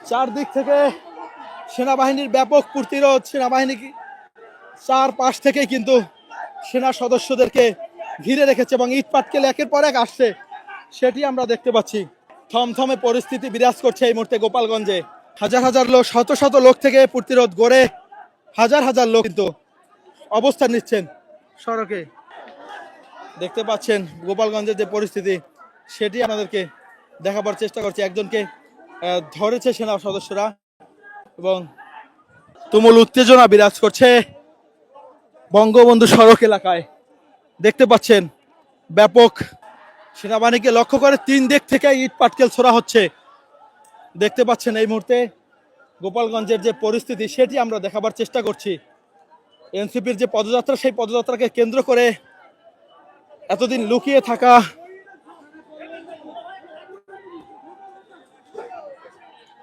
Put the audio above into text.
চারদিক থেকে সেনাবাহিনীর ব্যাপক প্রতিরোধ, সেনাবাহিনী চারপাশ থেকে কিন্তু সেনা সদস্যদেরকে ঘিরে রেখেছে এবং ইট পাটকেল একের পর এক আসছে, সেটি আমরা দেখতে পাচ্ছি। থমথমে পরিস্থিতি বিরাজ করছে এই মুহূর্তে গোপালগঞ্জে। হাজার হাজার লোক, শত শত লোক থেকে প্রতিরোধ গড়ে হাজার হাজার লোক কিন্তু অবস্থান নিচ্ছেন সড়কে। দেখতে পাচ্ছেন গোপালগঞ্জের যে পরিস্থিতি, সেটি আমাদেরকে দেখাবার চেষ্টা করছে। একজনকে ধরেছে সেনা সদস্যরা এবং তুমুল উত্তেজনা বিরাজ করছে বঙ্গবন্ধু সড়ক এলাকায়। দেখতে পাচ্ছেন ব্যাপক সেনাবাহিনীকে লক্ষ্য করে তিন দিক থেকে ইট পাটকেল ছোড়া হচ্ছে। দেখতে পাচ্ছেন এই মুহূর্তে গোপালগঞ্জের যে পরিস্থিতি, সেটি আমরা দেখাবার চেষ্টা করছি। এনসিপির যে পদযাত্রা, সেই পদযাত্রাকে কেন্দ্র করে এতদিন লুকিয়ে থাকা